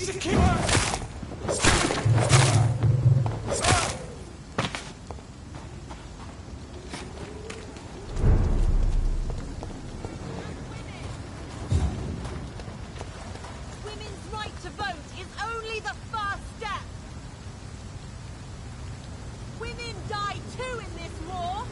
Women's right to vote is only the first step. Women die too in this war.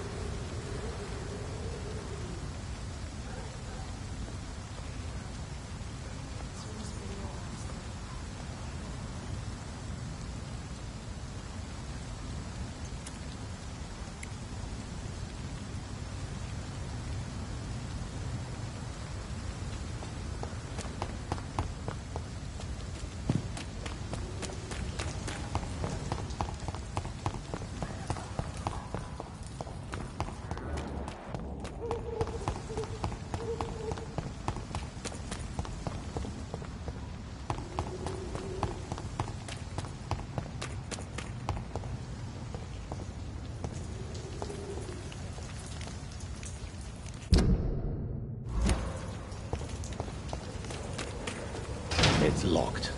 It's locked.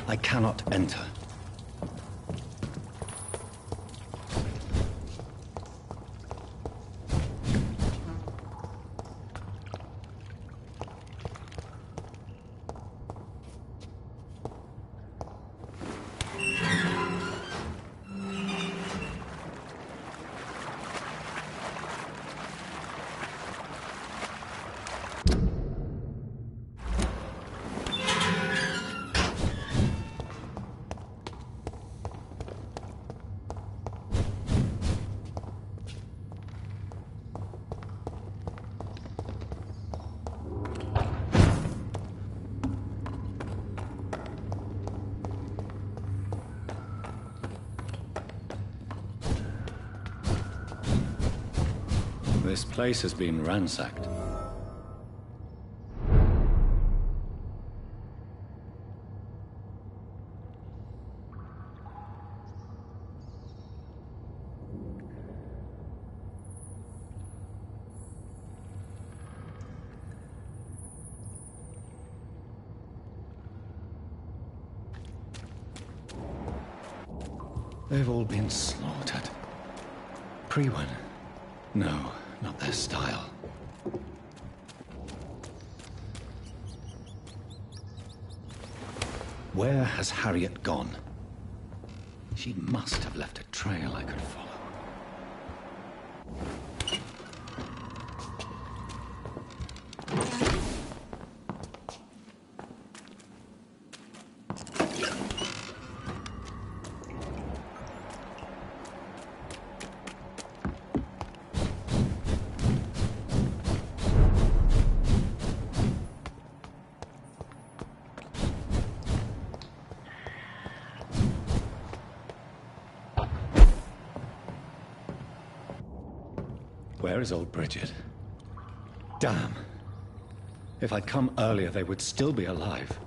I cannot enter. This place has been ransacked. They've all been slaughtered. Pre-one? No, not their style. Where has Harriet gone? She must have left a trail I could follow. Where is old Bridget? Damn. If I'd come earlier, they would still be alive.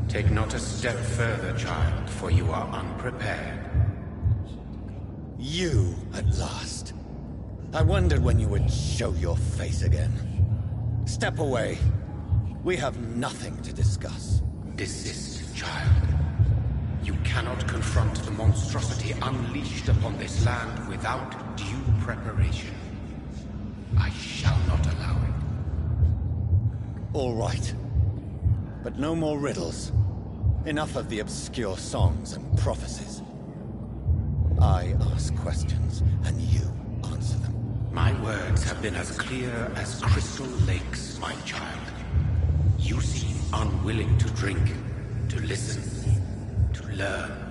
Take not a step further, child, for you are unprepared. You, at last. I wondered when you would show your face again. Step away. We have nothing to discuss. Desist, child. You cannot confront the monstrosity unleashed upon this land without due preparation. I shall not allow it. All right. But no more riddles. Enough of the obscure songs and prophecies. I ask questions, and you answer them. My words have been as clear as crystal lakes, my child. You seem unwilling to drink, to listen, to learn.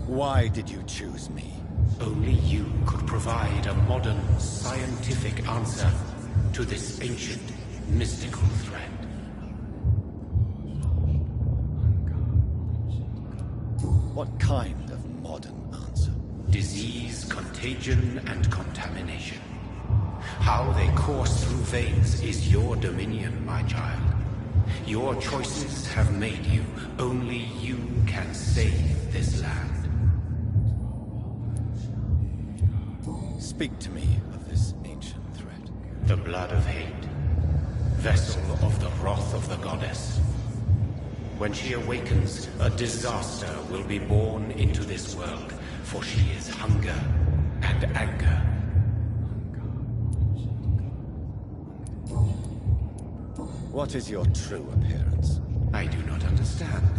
Why did you choose me? Only you could provide a modern, scientific answer to this ancient, mystical threat. What kind of modern answer? Disease, contagion, and contamination. How they course through veins is your dominion, my child. Your choices have made you. Only you can save this land. Speak to me of this ancient threat. The blood of hate, vessel of the wrath of the goddess. When she awakens, a disaster will be born into this world, for she is hunger and anger. What is your true appearance? I do not understand.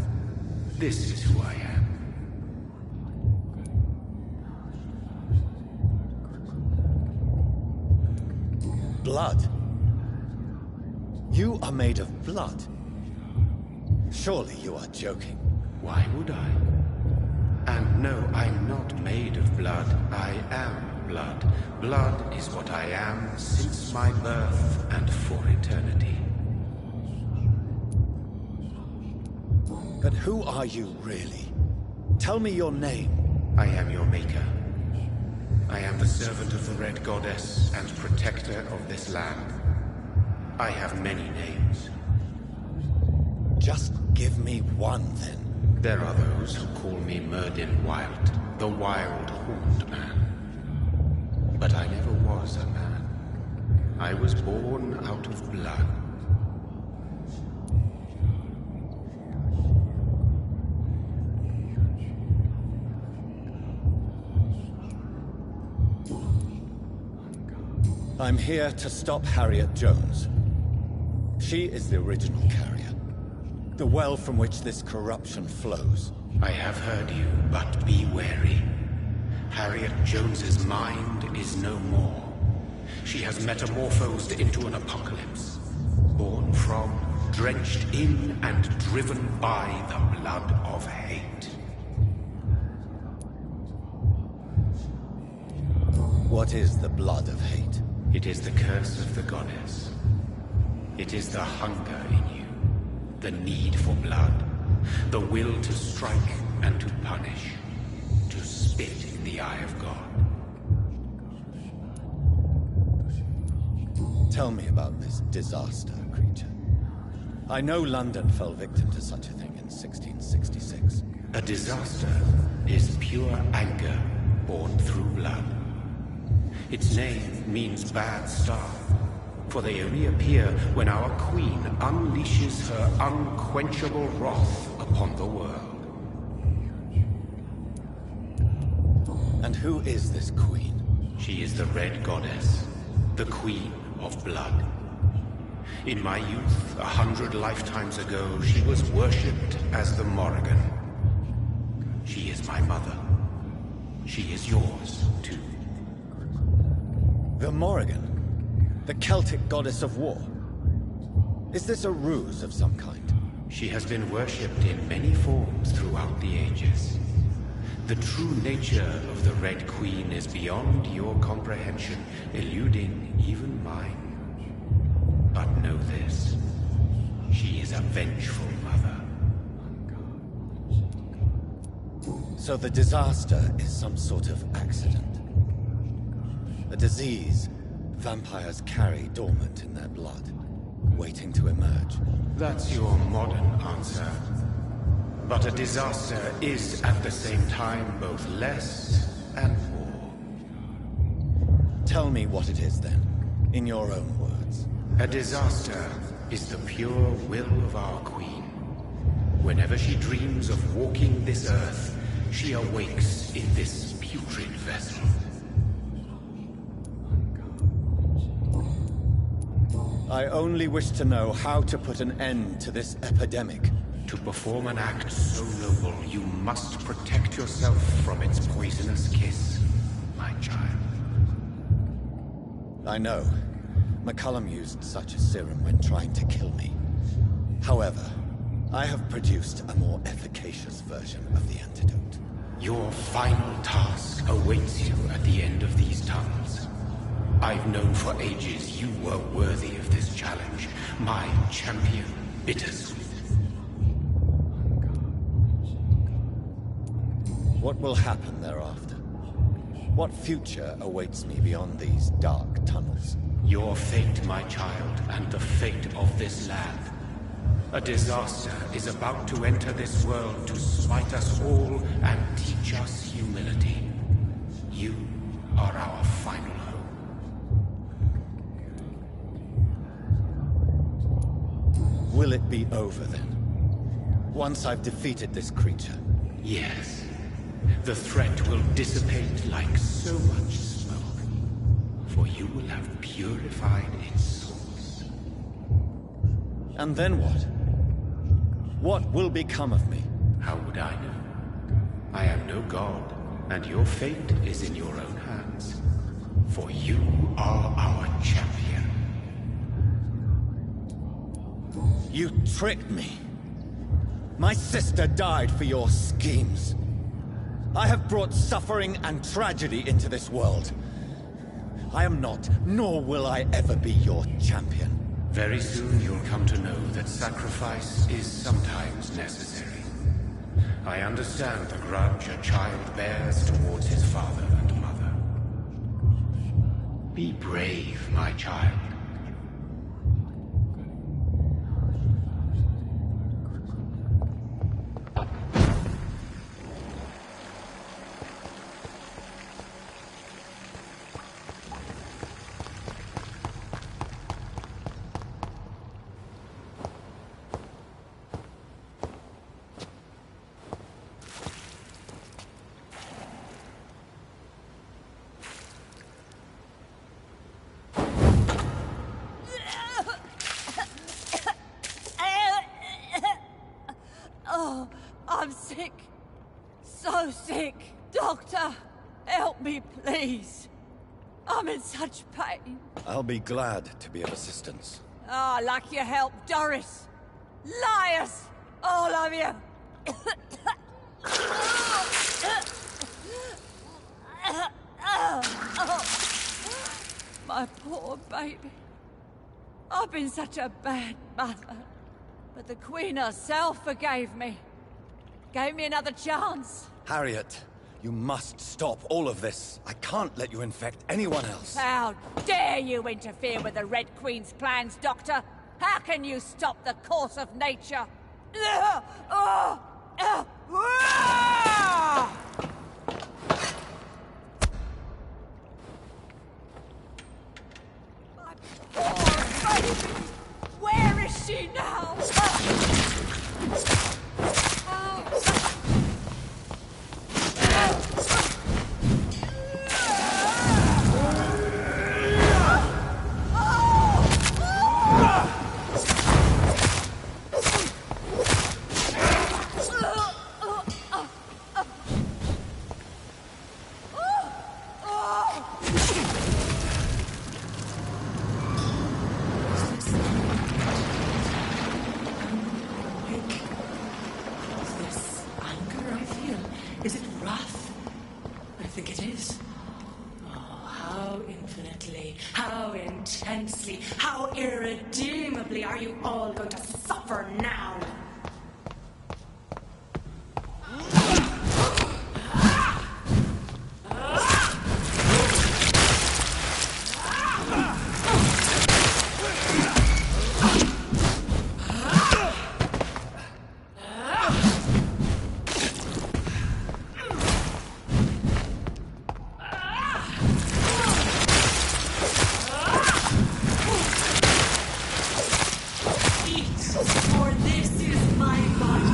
This is who I am. Blood? You are made of blood. Surely you are joking. Why would I? And no, I'm not made of blood. I am blood. Blood is what I am since my birth and for eternity. But who are you really? Tell me your name. I am your maker. I am the servant of the Red Goddess and protector of this land. I have many names. Just give me one, then. There are those who call me Merdin Wild, the Wild Horned Man. But I never was a man. I was born out of blood. I'm here to stop Harriet Jones. She is the original carrier. The well from which this corruption flows. I have heard you, but be wary. Harriet Jones's mind is no more. She has metamorphosed into an apocalypse. Born from, drenched in, and driven by the blood of hate. What is the blood of hate? It is the curse of the goddess. It is the hunger in you, the need for blood, the will to strike and to punish, to spit in the eye of God. Tell me about this disaster, creature. I know London fell victim to such a thing in 1666. A disaster is pure anger born through blood. Its name means bad star, for they reappear when our queen unleashes her unquenchable wrath upon the world. And who is this queen? She is the Red Goddess, the queen of blood. In my youth, 100 lifetimes ago, she was worshipped as the Morrigan. She is my mother. She is yours, too. The Morrigan? The Celtic goddess of war? Is this a ruse of some kind? She has been worshipped in many forms throughout the ages. The true nature of the Red Queen is beyond your comprehension, eluding even mine. But know this, she is a vengeful mother. So the disaster is some sort of accident. A disease vampires carry dormant in their blood, waiting to emerge. That's your modern answer. But a disaster is at the same time both less and more. Tell me what it is then, in your own words. A disaster is the pure will of our queen. Whenever she dreams of walking this earth, she awakes in this putrid vessel. I only wish to know how to put an end to this epidemic. To perform an act so noble, you must protect yourself from its poisonous kiss, my child. I know. McCullum used such a serum when trying to kill me. However, I have produced a more efficacious version of the antidote. Your final task awaits you at the end of these tunnels. I've known for ages you were worthy of this challenge, my champion, Bittersweet. What will happen thereafter? What future awaits me beyond these dark tunnels? Your fate, my child, and the fate of this land. A disaster is about to enter this world to smite us all and teach us humility. You are our final hope. Will it be over then? Once I've defeated this creature? Yes. The threat will dissipate like so much smoke, for you will have purified its source. And then what? What will become of me? How would I know? I am no god, and your fate is in your own hands. For you are our champion. You tricked me. My sister died for your schemes. I have brought suffering and tragedy into this world. I am not, nor will I ever be your champion. Very soon you'll come to know that sacrifice is sometimes necessary. I understand the grudge a child bears towards his father and mother. Be brave, my child. Oh, I'm sick. So sick. Doctor, help me, please. I'm in such pain. I'll be glad to be of assistance. Ah, like your help, Doris. Liars! All of you! My poor baby. I've been such a bad mother. But the Queen herself forgave me. Gave me another chance. Harriet, you must stop all of this. I can't let you infect anyone else. How dare you interfere with the Red Queen's plans, Doctor? How can you stop the course of nature? My poor baby! Where is she now? Is it wrath? I think it is. Oh, how infinitely, how intensely, how irredeemably are you all going to suffer now? For this is my body.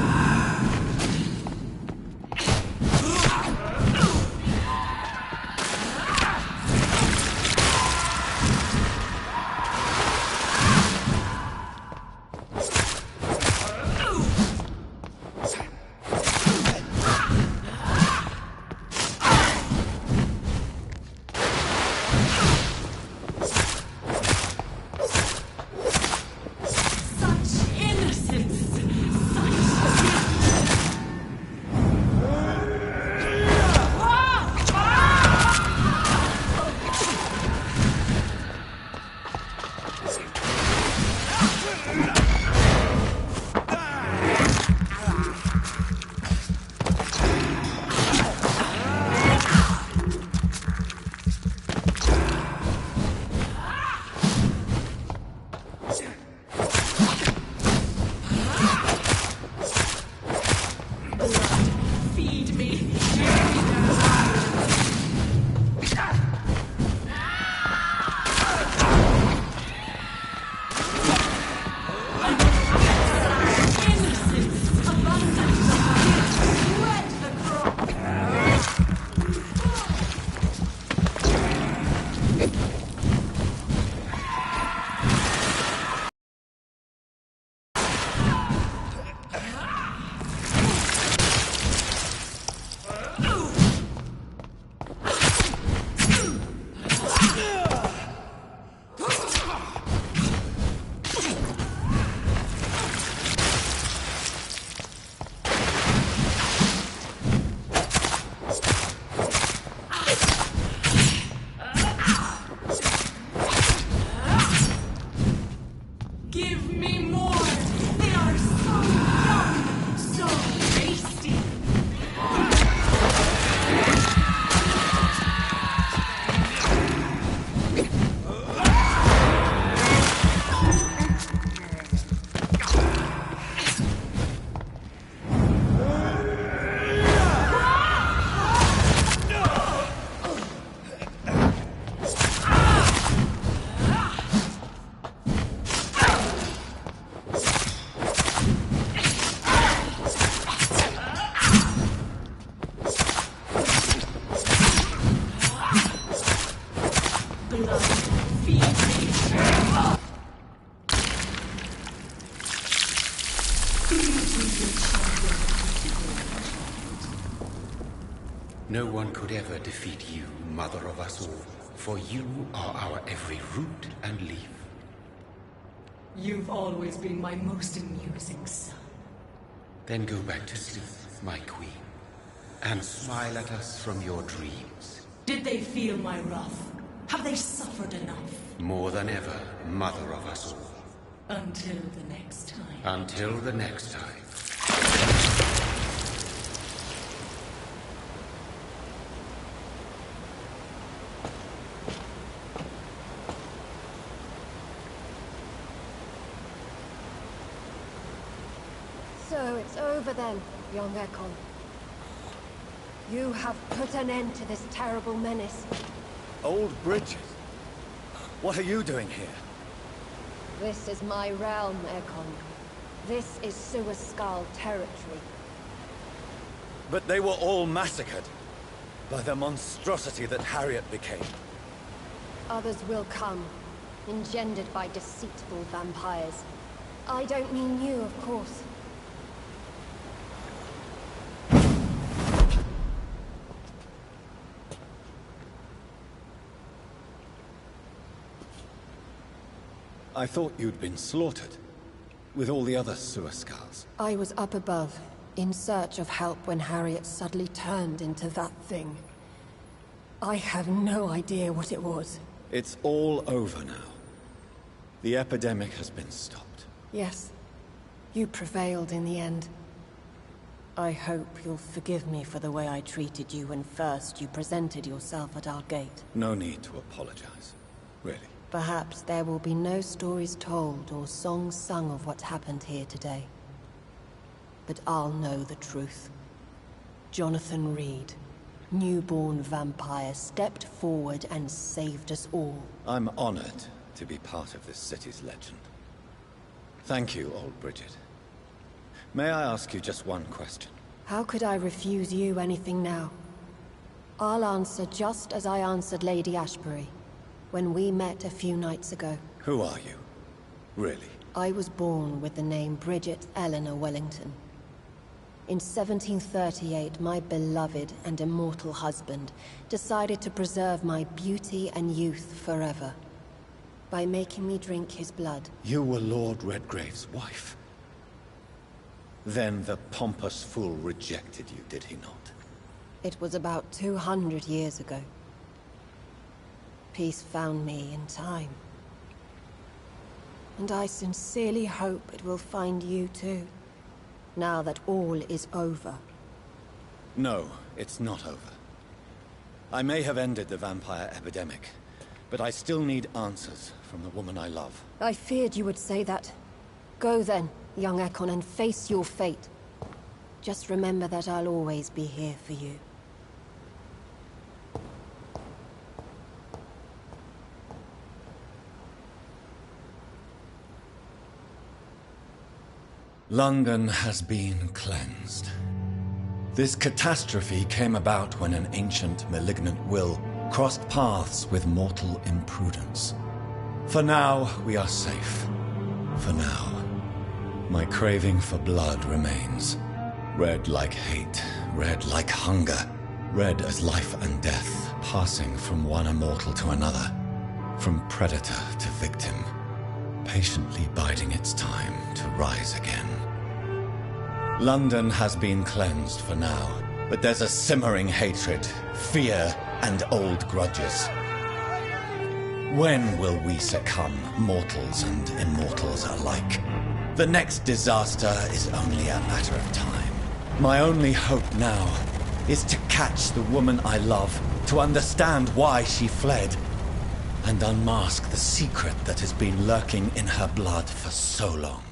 Such innocence! Feed me. Innocence, abundance, wet the crop. Give me more! They are so young, so tasty! Blood, feed me! No one could ever defeat you, mother of us all, for you are our every root and leaf. You've always been my most amusing son. Then go back to sleep, my queen, and smile at us from your dreams. Did they feel my wrath? Have they suffered enough? More than ever, mother of us all. Until the next time. Until the next time. So it's over then, young Ekon. You have put an end to this terrible menace. Old Bridget? What are you doing here? This is my realm, Ekon. This is Suascal territory. But they were all massacred by the monstrosity that Harriet became. Others will come, engendered by deceitful vampires. I don't mean you, of course. I thought you'd been slaughtered, with all the other Suascals. I was up above, in search of help when Harriet suddenly turned into that thing. I have no idea what it was. It's all over now. The epidemic has been stopped. Yes, you prevailed in the end. I hope you'll forgive me for the way I treated you when first you presented yourself at our gate. No need to apologize, really. Perhaps there will be no stories told or songs sung of what happened here today. But I'll know the truth. Jonathan Reed, newborn vampire, stepped forward and saved us all. I'm honored to be part of this city's legend. Thank you, old Bridget. May I ask you just one question? How could I refuse you anything now? I'll answer just as I answered Lady Ashbury when we met a few nights ago. Who are you? Really? I was born with the name Bridget Eleanor Wellington. In 1738, my beloved and immortal husband decided to preserve my beauty and youth forever by making me drink his blood. You were Lord Redgrave's wife. Then the pompous fool rejected you, did he not? It was about 200 years ago. Peace found me in time. And I sincerely hope it will find you too, now that all is over. No, it's not over. I may have ended the vampire epidemic, but I still need answers from the woman I love. I feared you would say that. Go then, young Ekon, and face your fate. Just remember that I'll always be here for you. London has been cleansed. This catastrophe came about when an ancient, malignant will crossed paths with mortal imprudence. For now, we are safe. For now. My craving for blood remains. Red like hate, red like hunger. Red as life and death, passing from one immortal to another. From predator to victim. Patiently biding its time to rise again. London has been cleansed for now, but there's a simmering hatred, fear, and old grudges. When will we succumb, mortals and immortals alike? The next disaster is only a matter of time. My only hope now is to catch the woman I love, to understand why she fled, and unmask the secret that has been lurking in her blood for so long.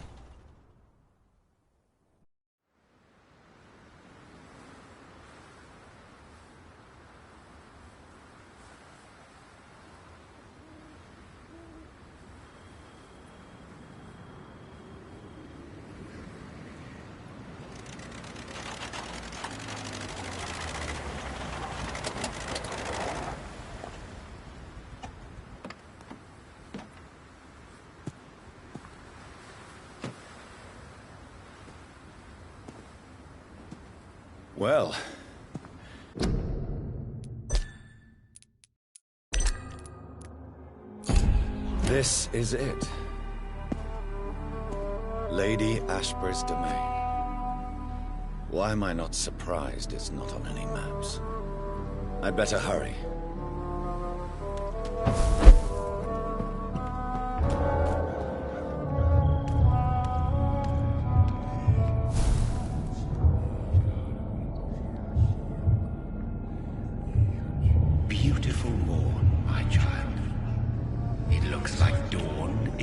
Well... this is it. Lady Ashbury's domain. Why am I not surprised it's not on any maps? I'd better hurry.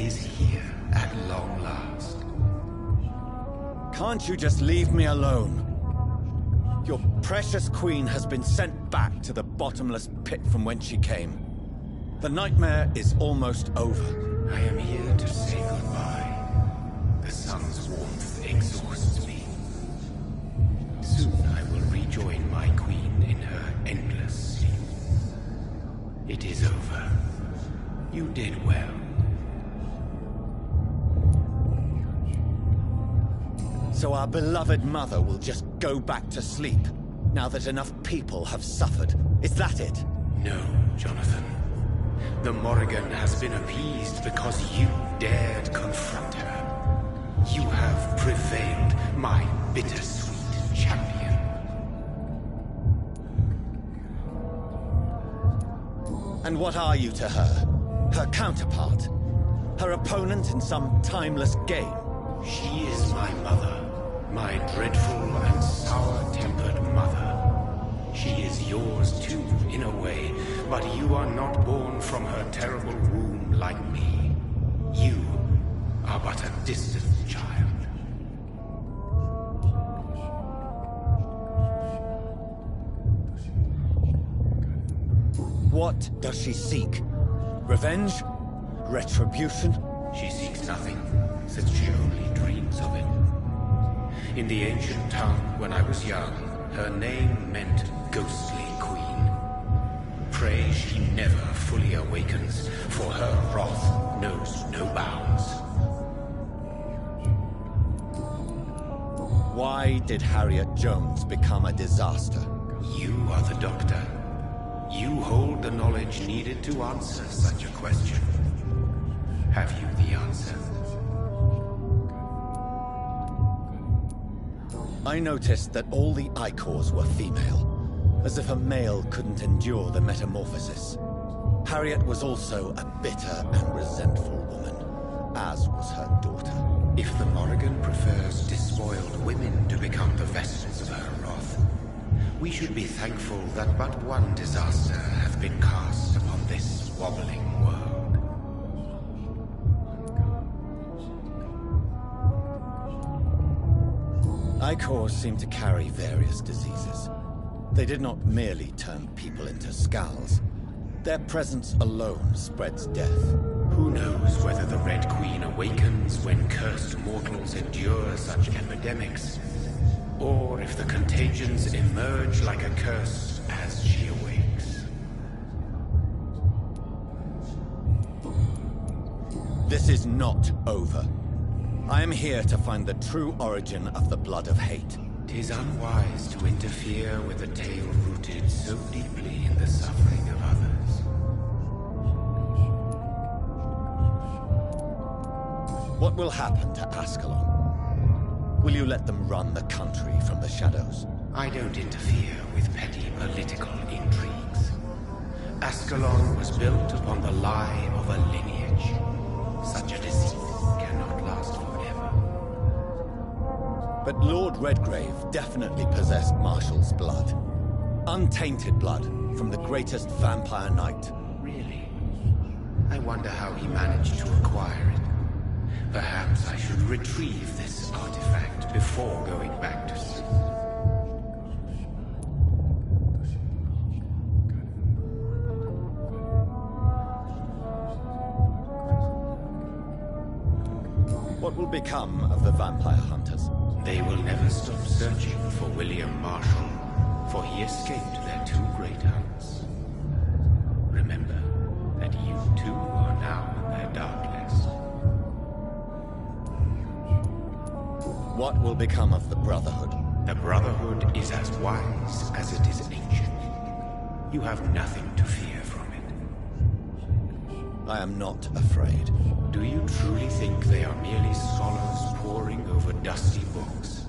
is here at long last. Can't you just leave me alone? Your precious queen has been sent back to the bottomless pit from whence she came. The nightmare is almost over. I am here to say goodbye. The sun's warmth exhausts me. Soon I will rejoin my queen in her endless sleep. It is over. You did well. So our beloved mother will just go back to sleep, now that enough people have suffered. Is that it? No, Jonathan. The Morrigan has been appeased because you dared confront her. You have prevailed, my bittersweet champion. And what are you to her? Her counterpart? Her opponent in some timeless game? She is my mother. My dreadful and sour-tempered mother. She is yours too, in a way, but you are not born from her terrible womb like me. You are but a distant child. What does she seek? Revenge? Retribution? She seeks nothing, since she only dreams of it. In the ancient tongue, when I was young, her name meant ghostly queen. Pray she never fully awakens, for her wrath knows no bounds. Why did Harriet Jones become a disaster? You are the doctor. You hold the knowledge needed to answer such a question. Have you the answer? I noticed that all the Icors were female, as if a male couldn't endure the metamorphosis. Harriet was also a bitter and resentful woman, as was her daughter. If the Morrigan prefers despoiled women to become the vessels of her wrath, we should be thankful that but one disaster hath been cast upon this wobbling world. Icors seem to carry various diseases. They did not merely turn people into skulls. Their presence alone spreads death. Who knows whether the Red Queen awakens when cursed mortals endure such epidemics, or if the contagions emerge like a curse as she awakes. This is not over. I am here to find the true origin of the blood of hate. 'Tis unwise to interfere with a tale rooted so deeply in the suffering of others. What will happen to Ascalon? Will you let them run the country from the shadows? I don't interfere with petty political intrigues. Ascalon was built upon the lie of a lineage. Such a deceit cannot last forever. But Lord Redgrave definitely possessed Marshall's blood. Untainted blood from the greatest vampire knight. Really? I wonder how he managed to acquire it. Perhaps I should retrieve this artifact before going back to sleep. What will become of the vampire hunters? They will never stop searching for William Marshall, for he escaped their two great hunts. Remember that you too are now in their dark list. What will become of the Brotherhood? The Brotherhood is as wise as it is ancient. You have nothing to fear from it. I am not afraid. Do you truly think they are merely scholars poring over dusty books?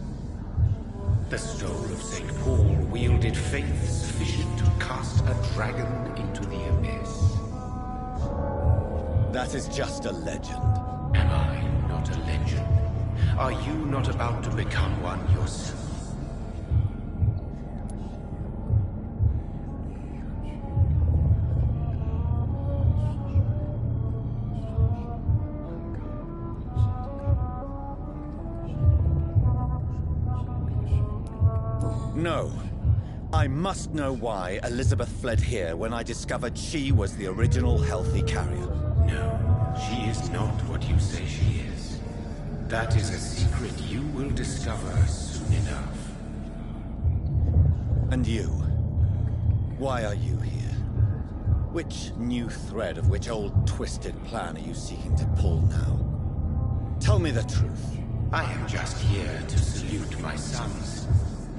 The stole of St. Paul wielded faith sufficient to cast a dragon into the abyss. That is just a legend. Am I not a legend? Are you not about to become one yourself? No. I must know why Elizabeth fled here when I discovered she was the original healthy carrier. No, she is not what you say she is. That is a secret you will discover soon enough. And you? Why are you here? Which new thread of which old twisted plan are you seeking to pull now? Tell me the truth. I am just here to salute my sons,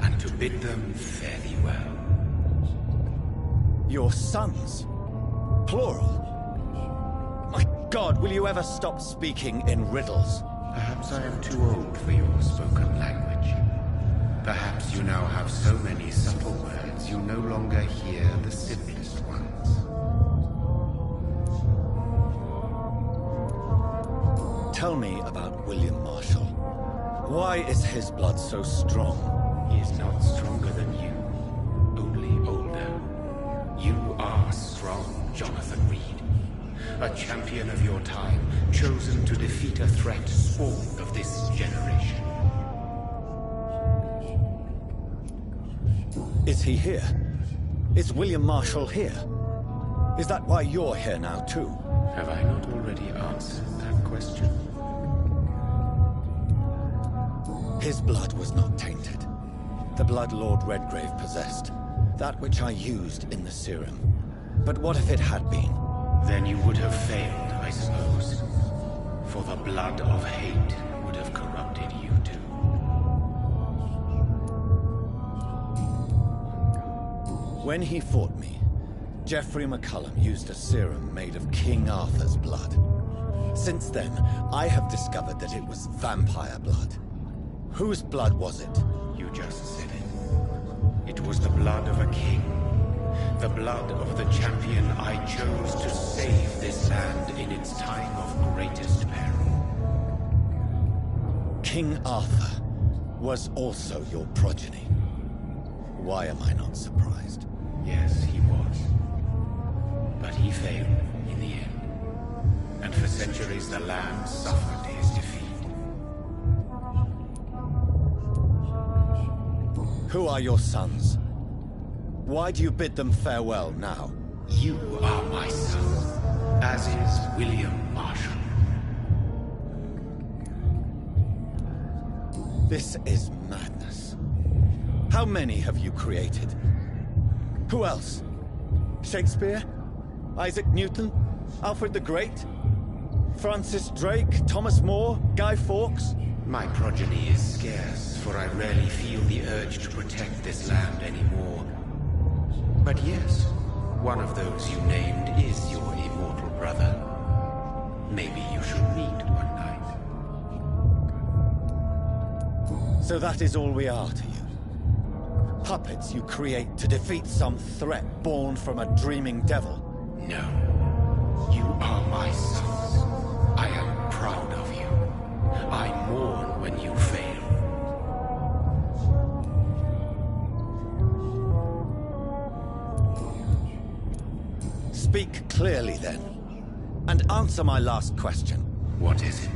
and to bid them fare thee well. Your sons? Plural? My God, will you ever stop speaking in riddles? Perhaps I am too old for your spoken language. Perhaps you now have so many subtle words you no longer hear the simplest ones. Tell me about William Marshall. Why is his blood so strong? He is not stronger than you, only older. You are strong, Jonathan Reed. A champion of your time, chosen to defeat a threat spawned of this generation. Is he here? Is William Marshall here? Is that why you're here now, too? Have I not already answered that question? His blood was not tainted. The blood Lord Redgrave possessed. That which I used in the serum. But what if it had been? Then you would have failed, I suppose. For the blood of hate would have corrupted you too. When he fought me, Geoffrey McCullum used a serum made of King Arthur's blood. Since then, I have discovered that it was vampire blood. Whose blood was it? You just said it. It was the blood of a king. The blood of the champion I chose to save this land in its time of greatest peril. King Arthur was also your progeny. Why am I not surprised? Yes, he was. But he failed in the end. And for centuries the land suffered his defeat. Who are your sons? Why do you bid them farewell now? You are my son, as is William Marshall. This is madness. How many have you created? Who else? Shakespeare? Isaac Newton? Alfred the Great? Francis Drake? Thomas More? Guy Fawkes? My progeny is scarce, for I rarely feel the urge to protect this land anymore. But yes, one of those you named is your immortal brother. Maybe you should meet one night. So that is all we are to you? Puppets you create to defeat some threat born from a dreaming devil? No. You are my sons. I am proud of you. I mourn when you fail. Speak clearly, then, and answer my last question. What is it?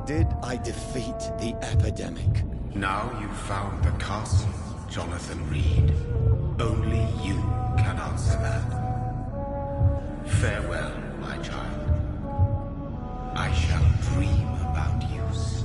Did I defeat the epidemic? Now you've found the castle, Jonathan Reed. Only you can answer that. Farewell, my child. I shall dream about you soon.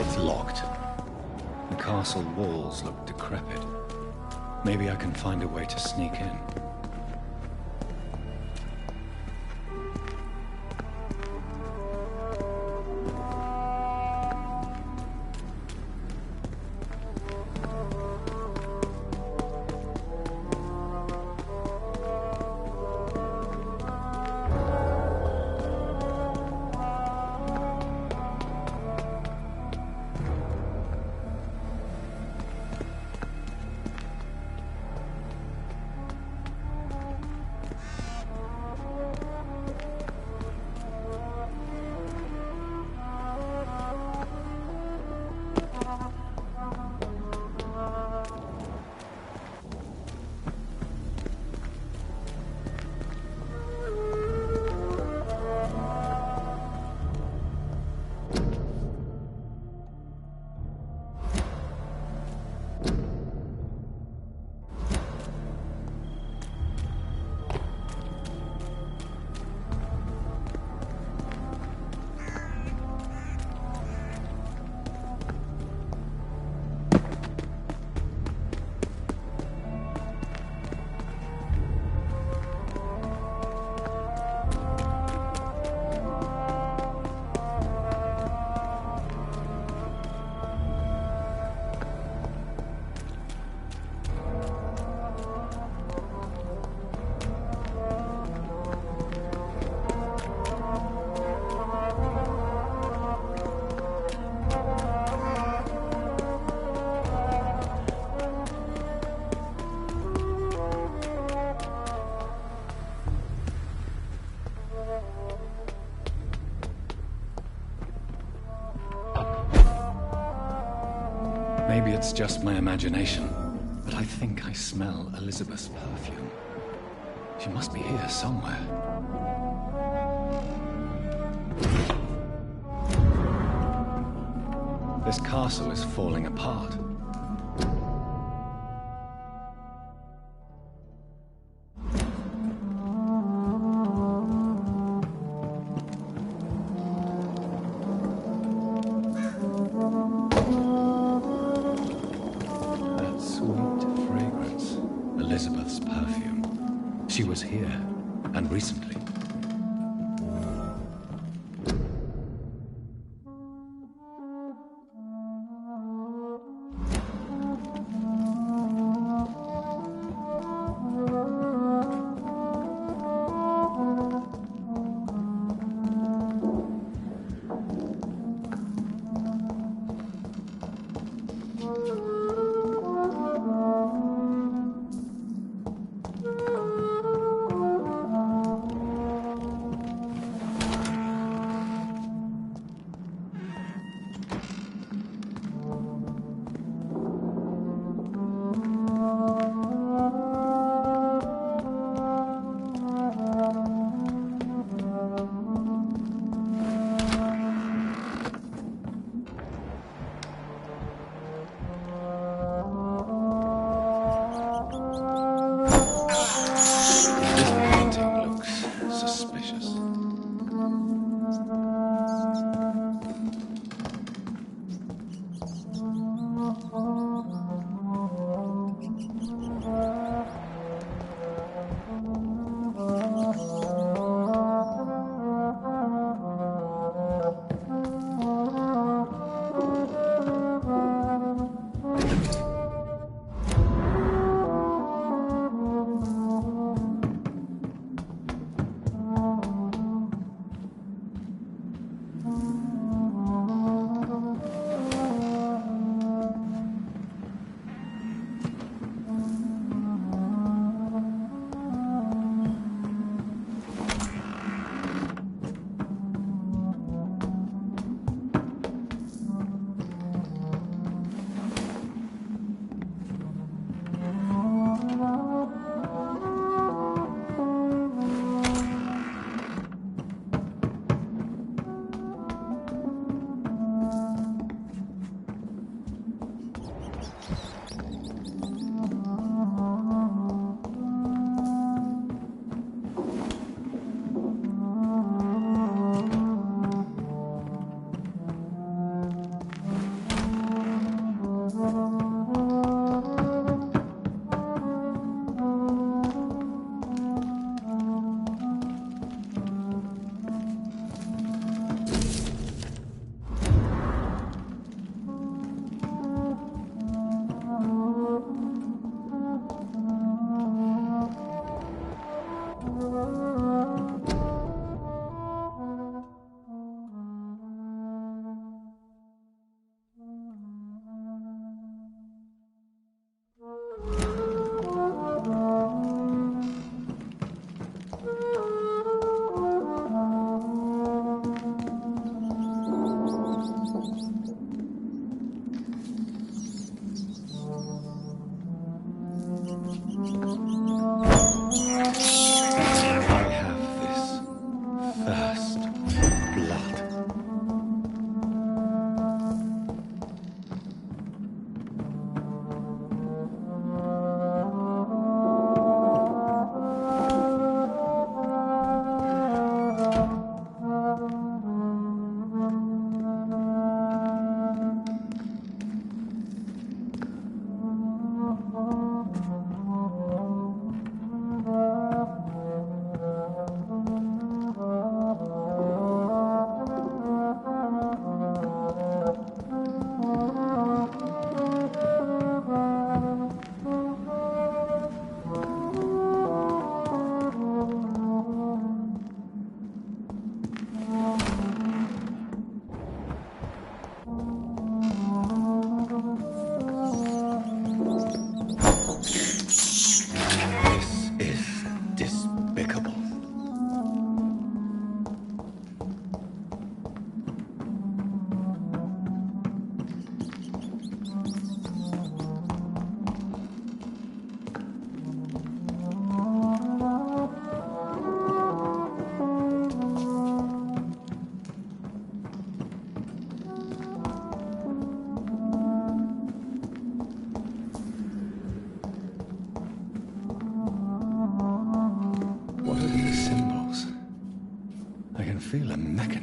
It's locked. The castle walls look decrepit. Maybe I can find a way to sneak in. Maybe it's just my imagination, but I think I smell Elizabeth's perfume. She must be here somewhere. This castle is falling apart. Elizabeth's perfume. She was here, and recently.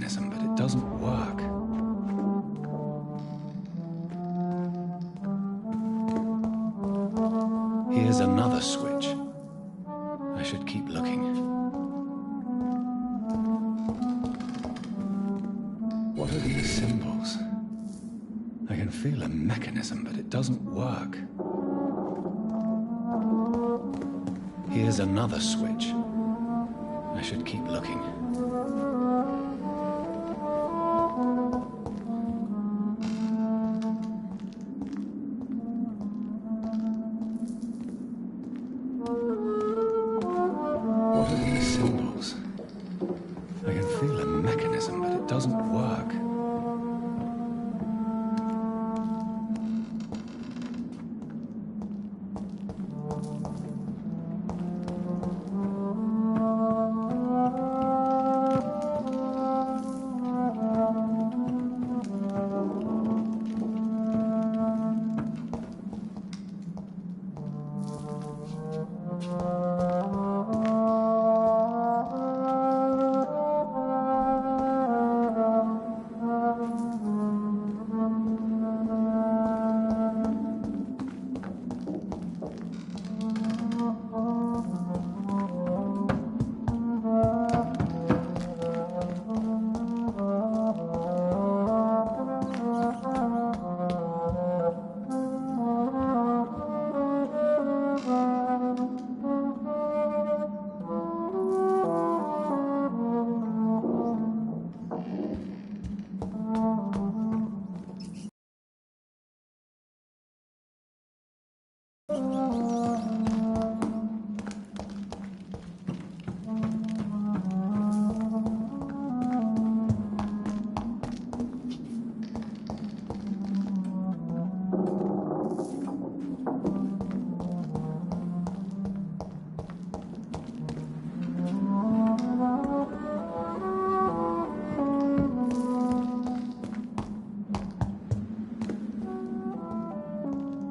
mechanism, but it doesn't work. Here's another switch. I should keep looking. What are these symbols? I can feel a mechanism, but it doesn't work. Here's another switch. I should keep looking. What are these symbols? I can feel a mechanism, but it doesn't work.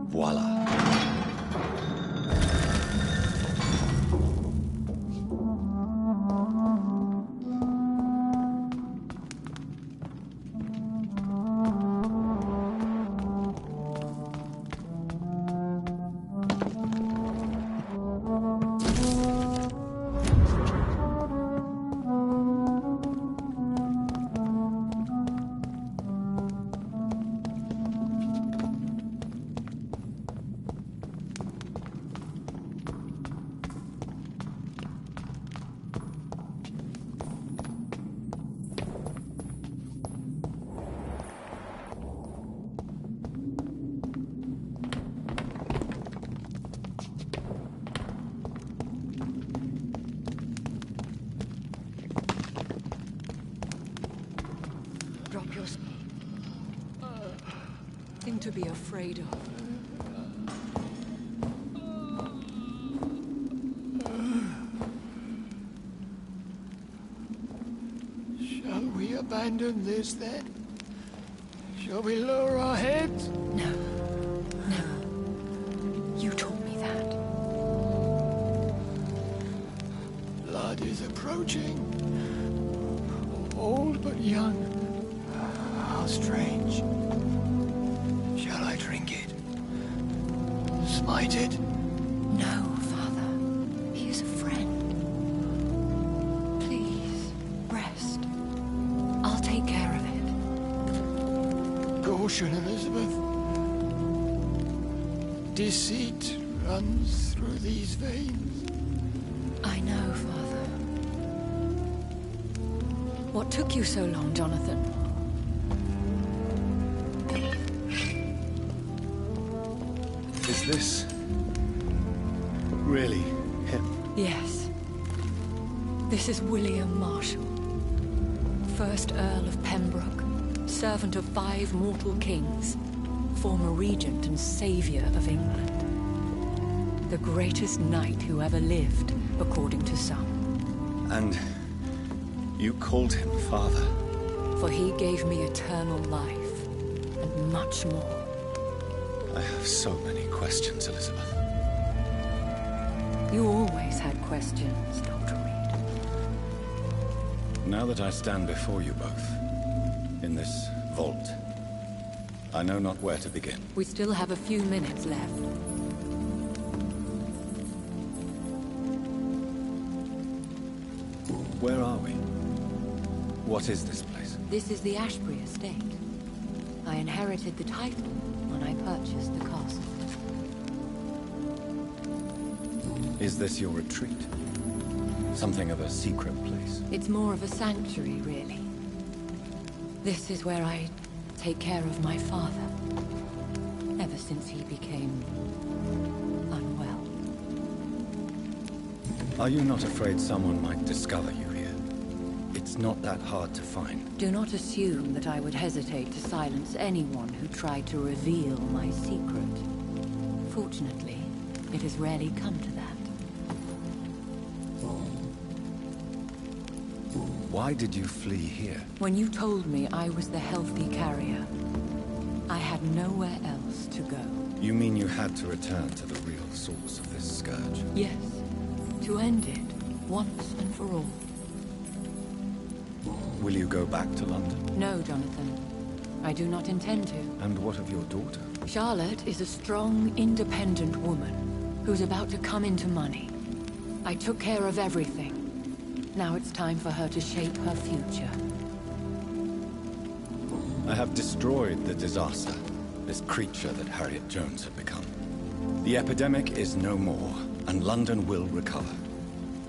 Voila. Drop your... thing to be afraid of. Shall we abandon this then? Shall we lower our heads? No. No. You taught me that. Blood is approaching. Old but young. How strange. Shall I drink it? Smite it? No, Father. He is a friend. Please, rest. I'll take care of it. Caution, Elizabeth. Deceit runs through these veins. I know, Father. What took you so long, Jonathan? Is this really him? Yes. This is William Marshall, 1st Earl of Pembroke, servant of 5 mortal kings, former regent and savior of England. The greatest knight who ever lived, according to some. And you called him father? For he gave me eternal life, and much more. I have so many questions, Elizabeth. You always had questions, Dr. Reed. Now that I stand before you both, in this vault, I know not where to begin. We still have a few minutes left. Where are we? What is this place? This is the Ashbury estate. I inherited the title when I purchased the castle. Is this your retreat? Something of a secret place? It's more of a sanctuary, really. This is where I take care of my father. Ever since he became unwell. Are you not afraid someone might discover you here? It's not that hard to find. Do not assume that I would hesitate to silence anyone who tried to reveal my secret. Fortunately, it has rarely come to that. Why did you flee here? When you told me I was the healthy carrier, I had nowhere else to go. You mean you had to return to the real source of this scourge? Yes, to end it, once and for all. Will you go back to London? No, Jonathan. I do not intend to. And what of your daughter? Charlotte is a strong, independent woman who's about to come into money. I took care of everything. Now it's time for her to shape her future. I have destroyed the disaster, this creature that Harriet Jones had become. The epidemic is no more, and London will recover.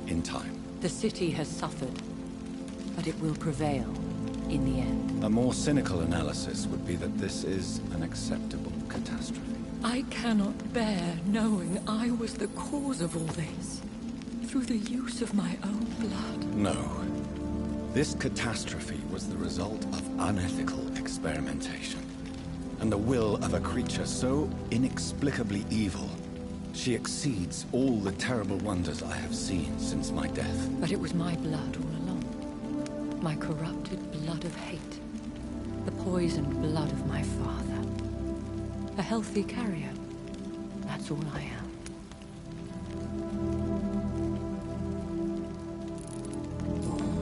In time. The city has suffered, but it will prevail in the end. A more cynical analysis would be that this is an acceptable catastrophe. I cannot bear knowing I was the cause of all this. Through the use of my own blood. No. This catastrophe was the result of unethical experimentation. And the will of a creature so inexplicably evil, she exceeds all the terrible wonders I have seen since my death. But it was my blood all along. My corrupted blood of hate. The poisoned blood of my father. A healthy carrier. That's all I am.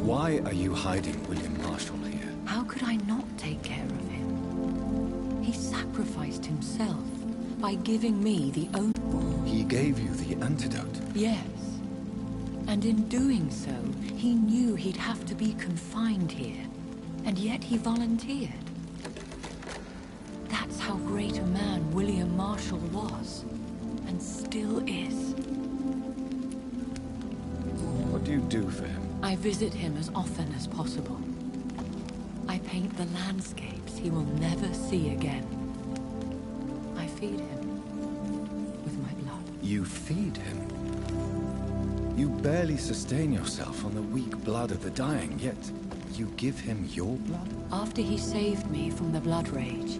Why are you hiding William Marshall here? How could I not take care of him? He sacrificed himself by giving me the only... He gave you the antidote? Yes. And in doing so, he knew he'd have to be confined here. And yet he volunteered. That's how great a man William Marshall was. And still is. What do you do for him? I visit him as often as possible. I paint the landscapes he will never see again. I feed him with my blood. You feed him? You barely sustain yourself on the weak blood of the dying, yet you give him your blood? After he saved me from the blood rage,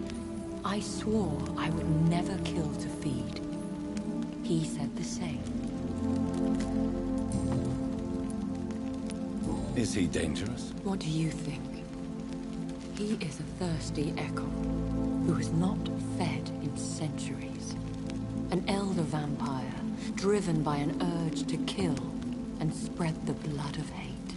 I swore I would never kill to feed. He said the same. Is he dangerous? What do you think? He is a thirsty echo who has not fed in centuries. An elder vampire, driven by an urge to kill and spread the blood of hate.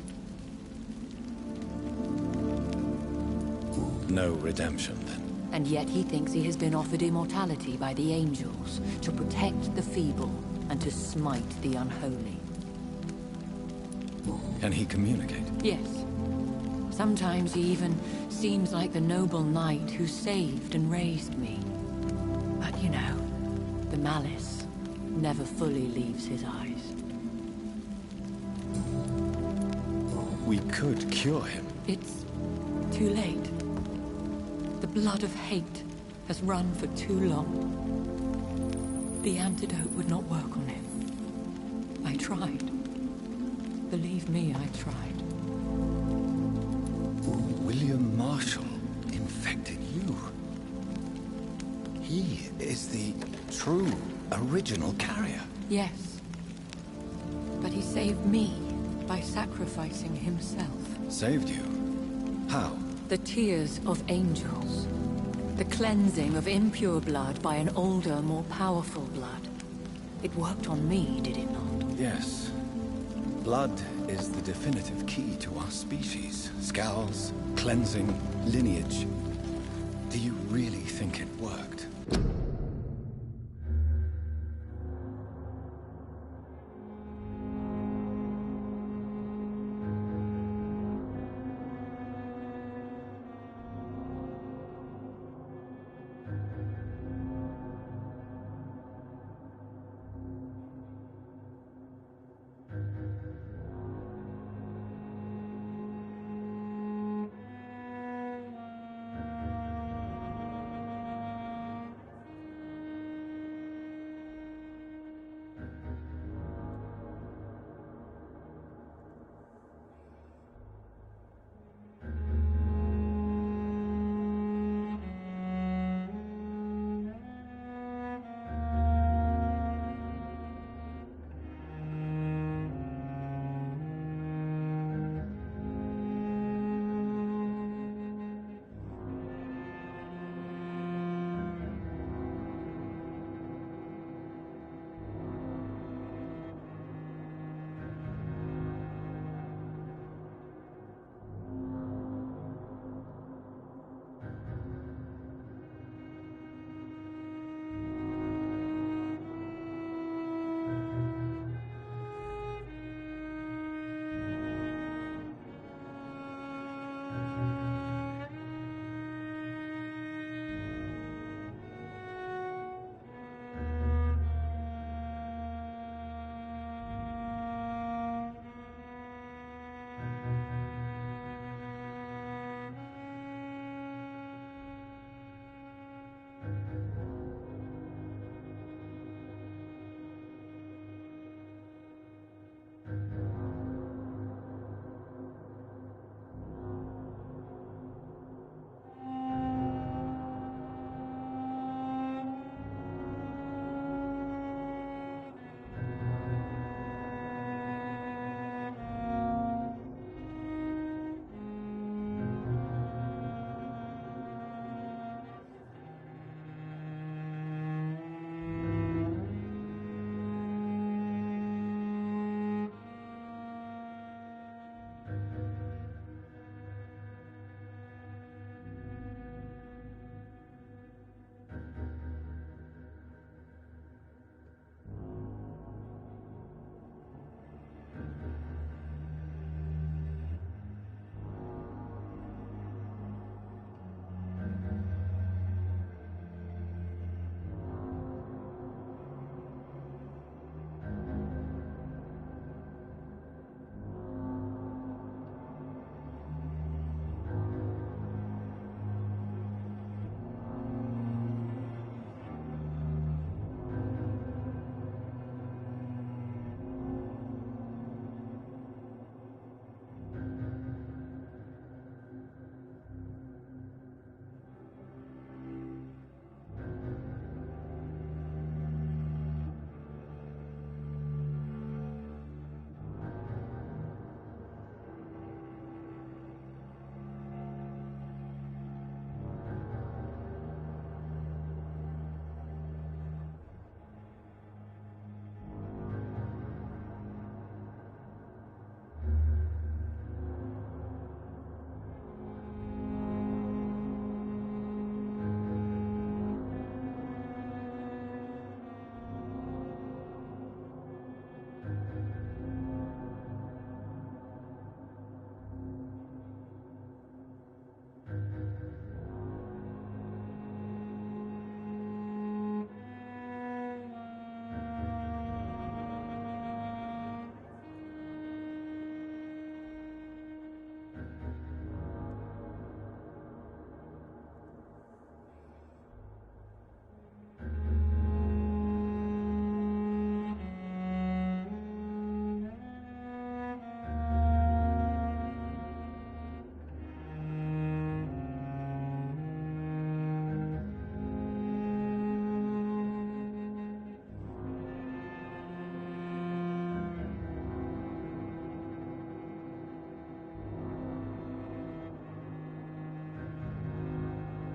No redemption, then. And yet he thinks he has been offered immortality by the angels to protect the feeble and to smite the unholy. Can he communicate? Yes. Sometimes he even seems like the noble knight who saved and raised me. But you know, the malice never fully leaves his eyes. We could cure him. It's too late. The blood of hate has run for too long. The antidote would not work on him. I tried. Believe me, I tried. William Marshall infected you. He is the true, original carrier. Yes. But he saved me by sacrificing himself. Saved you? How? The tears of angels. The cleansing of impure blood by an older, more powerful blood. It worked on me, did it not? Yes. Blood is the definitive key to our species. Scowls, cleansing, lineage. Do you really think it worked?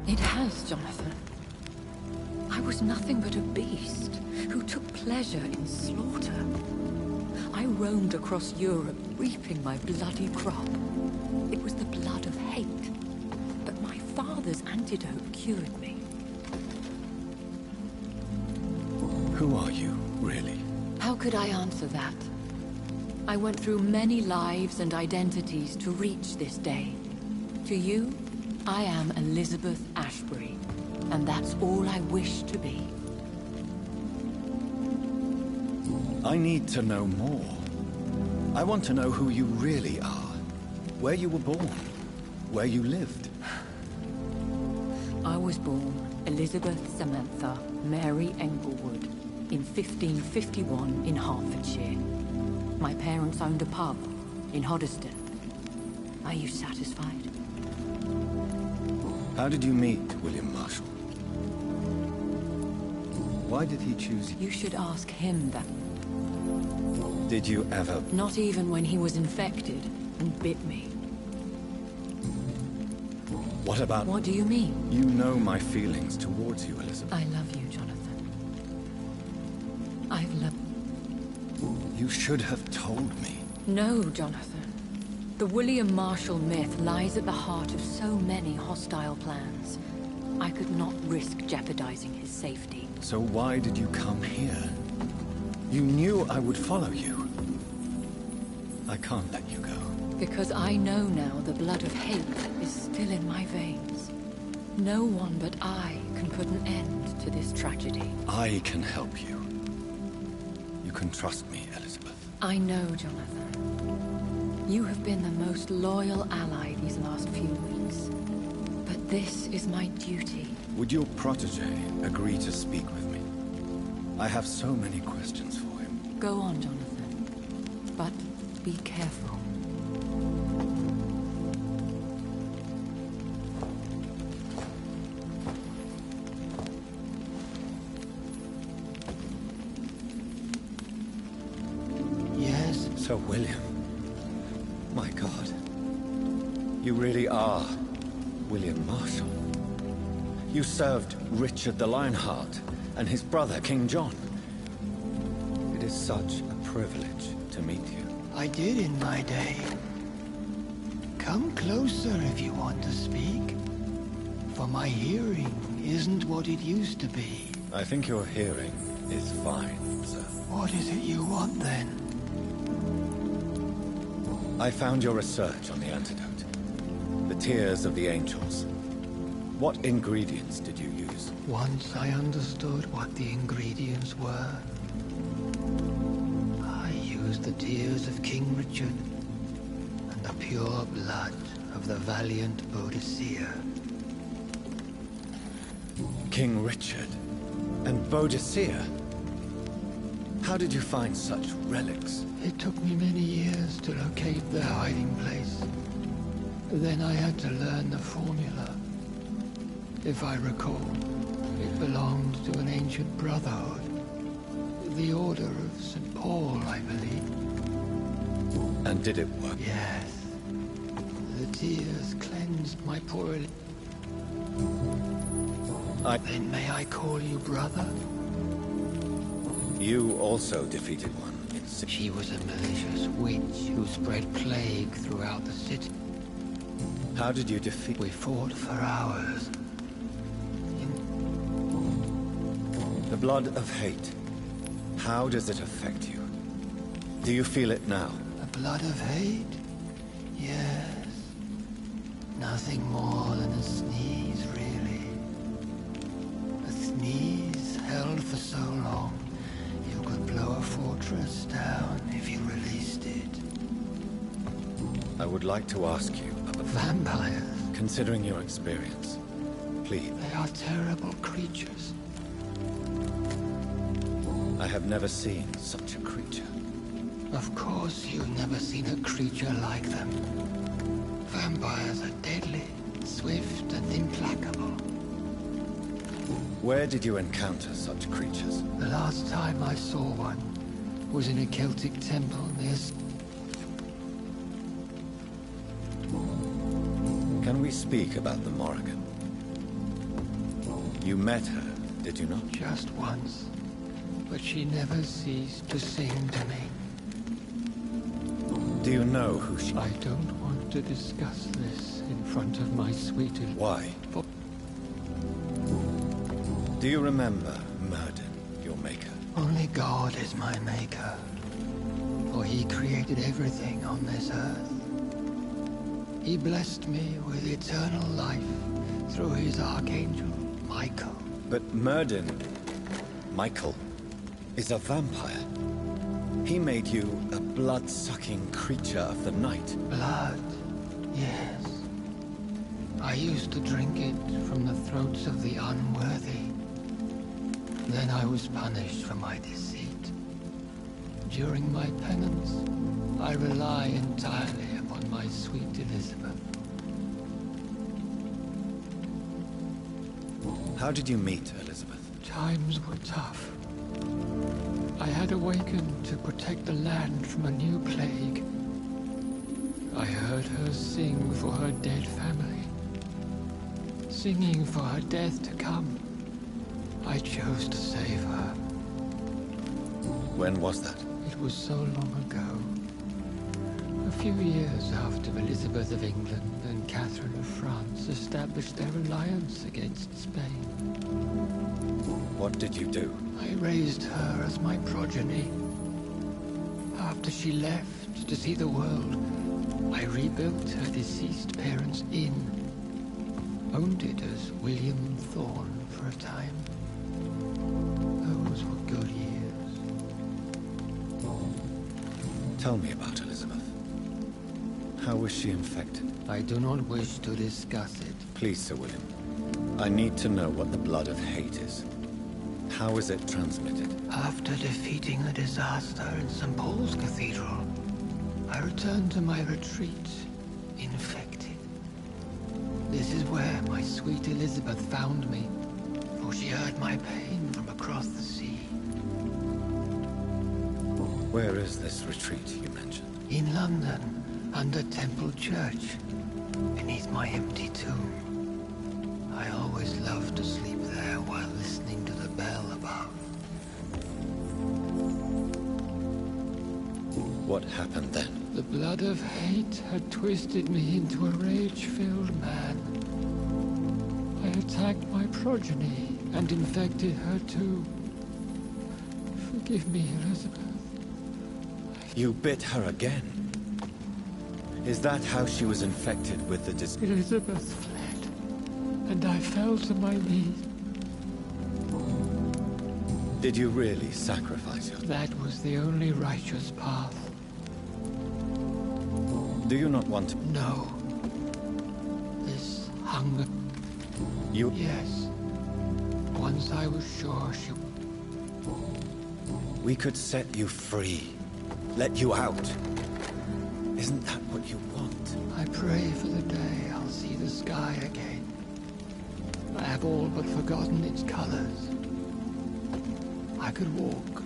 It has, Jonathan. I was nothing but a beast who took pleasure in slaughter. I roamed across Europe, reaping my bloody crop. It was the blood of hate. But my father's antidote cured me. Who are you, really? How could I answer that? I went through many lives and identities to reach this day. To you, I am Elizabeth Ashbury, and that's all I wish to be. I need to know more. I want to know who you really are. Where you were born. Where you lived. I was born Elizabeth Samantha Mary Englewood in 1551 in Hertfordshire. My parents owned a pub in Hoddesdon. Are you satisfied? How did you meet William Marshall? Why did he choose you? You should ask him that. Did you ever... Not even when he was infected and bit me. What about... What do you mean? You know my feelings towards you, Elizabeth. I love you, Jonathan. I've loved... You should have told me. No, Jonathan. The William Marshall myth lies at the heart of so many hostile plans. I could not risk jeopardizing his safety. So why did you come here? You knew I would follow you. I can't let you go. Because I know now the blood of hate is still in my veins. No one but I can put an end to this tragedy. I can help you. You can trust me, Elizabeth. I know, Jonathan. You have been the most loyal ally these last few weeks. But this is my duty. Would your protege agree to speak with me? I have so many questions for him. Go on, Jonathan. But be careful. Yes? Sir William. My God. You really are William Marshall. You served Richard the Lionheart and his brother, King John. It is such a privilege to meet you. I did in my day. Come closer if you want to speak. For my hearing isn't what it used to be. I think your hearing is fine, sir. What is it you want then? I found your research on the antidote. The Tears of the Angels. What ingredients did you use? Once I understood what the ingredients were, I used the tears of King Richard and the pure blood of the valiant Boadicea. King Richard and Boadicea? How did you find such relics? It took me many years to locate their hiding place. Then I had to learn the formula. If I recall, it belonged to an ancient brotherhood. The Order of St. Paul, I believe. And did it work? Yes. The tears cleansed my poor... Then may I call you brother? You also defeated one. She was a malicious witch who spread plague throughout the city. How did you defeat... We fought for hours. The blood of hate. How does it affect you? Do you feel it now? The blood of hate? Yes. Nothing more than a sneeze, really. A sneeze held for so long, you could blow a fortress down if you released it. I would like to ask you about Vampires? Considering your experience, please. They are terrible creatures. I have never seen such a creature. Of course you've never seen a creature like them. Vampires are deadly, swift and implacable. Where did you encounter such creatures? The last time I saw one was in a Celtic temple near... Can we speak about the Morrigan? You met her, did you not? Just once, but she never ceased to sing to me. Do you know who she... I don't want to discuss this in front of my sweet... Why? Do you remember Murden, your maker? Only God is my maker. For he created everything on this earth. He blessed me with eternal life through his archangel, Michael. But Murden, Michael, is a vampire. He made you a blood-sucking creature of the night. Blood, yes. I used to drink it from the throats of the unworthy. Then I was punished for my deceit. During my penance, I rely entirely upon my sweet Elizabeth. How did you meet Elizabeth? Times were tough. I had awakened to protect the land from a new plague. I heard her sing for her dead family. Singing for her death to come. I chose to save her. When was that? It was so long ago. A few years after Elizabeth of England and Catherine of France established their alliance against Spain. What did you do? I raised her as my progeny. After she left to see the world, I rebuilt her deceased parents' inn. Owned it as William Thorne for a time. Those were good years. Tell me about Elizabeth. How was she infected? I do not wish to discuss it. Please, Sir William. I need to know what the blood of hate is. How is it transmitted? After defeating the disaster in St. Paul's Cathedral, I returned to my retreat, infected. This is where my sweet Elizabeth found me, for she heard my pain from across the sea. Where is this retreat you mentioned? In London, under Temple Church, beneath my empty tomb. I always loved to sleep there while listening to the bell above. What happened then? The blood of hate had twisted me into a rage-filled man. I attacked my progeny and infected her too. Forgive me, Elizabeth. You bit her again? Is that how she was infected with the disease? Elizabeth fled, and I fell to my knees. Did you really sacrifice her? That was the only righteous path. Do you not want to... No. This hunger... You... Yes. Once I was sure she... We could set you free. Let you out. Isn't that what you want? I pray for the day I'll see the sky again. I have all but forgotten its colors. I could walk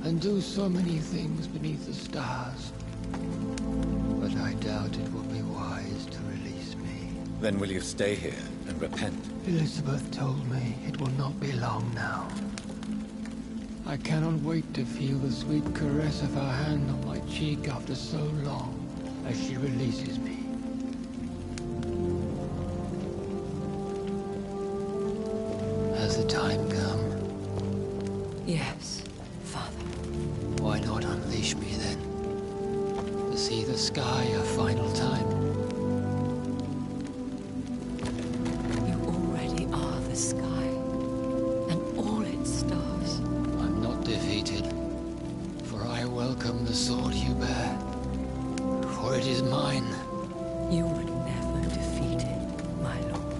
and do so many things beneath the stars. But I doubt it would be wise to release me. Then will you stay here and repent? Elizabeth told me it will not be long now. I cannot wait to feel the sweet caress of her hand on my cheek after so long, as she releases me. Has the time come? Yes, Father. Why not unleash me then? To see the sky a final time. You already are the sky, and all its stars. I'm not defeated, for I welcome the sword you bear. For it is mine. You would never defeat it, my lord.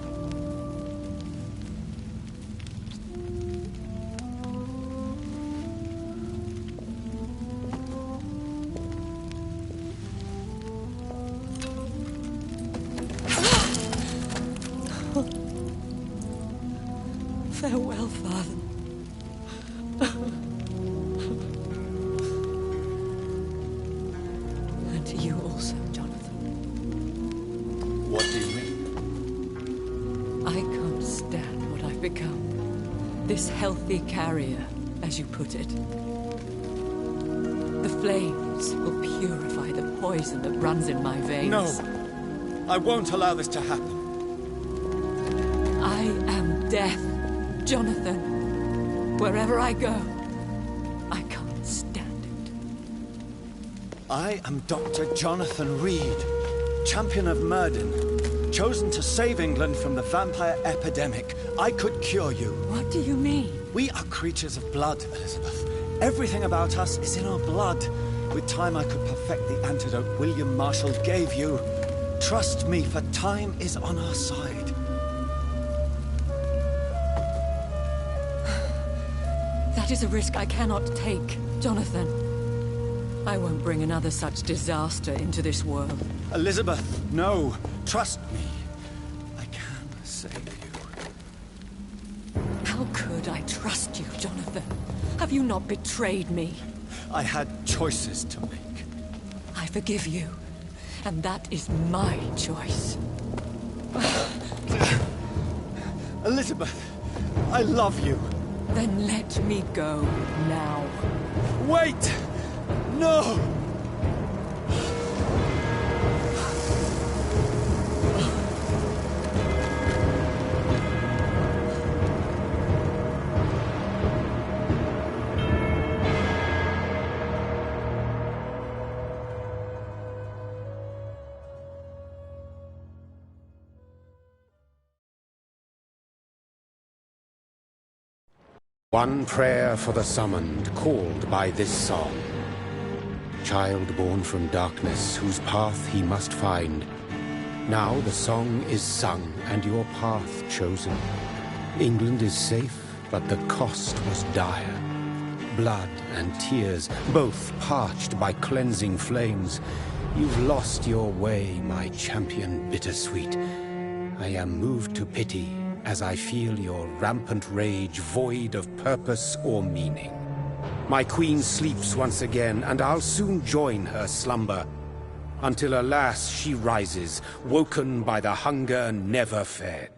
Farewell, Father. And to you also, Jonathan. What do you mean? I can't stand what I've become. This healthy carrier, as you put it. The flames will purify the poison that runs in my veins. No! I won't allow this to happen. I am death, Jonathan. Wherever I go, I can't stand it. I am Dr. Jonathan Reed, champion of Myrddin, chosen to save England from the vampire epidemic. I could cure you. What do you mean? We are creatures of blood, Elizabeth. Everything about us is in our blood. With time, I could perfect the antidote William Marshall gave you. Trust me, for time is on our side. That is a risk I cannot take, Jonathan. I won't bring another such disaster into this world. Elizabeth, no. Trust me. I can save you. How could I trust you, Jonathan? Have you not betrayed me? I had choices to make. I forgive you, and that is my choice. Elizabeth, I love you. Then let me go now. Wait! No! One prayer for the summoned, called by this song. Child born from darkness, whose path he must find. Now the song is sung, and your path chosen. England is safe, but the cost was dire. Blood and tears, both parched by cleansing flames. You've lost your way, my champion bittersweet. I am moved to pity, as I feel your rampant rage void of purpose or meaning. My queen sleeps once again, and I'll soon join her slumber, until alas she rises, woken by the hunger never fed.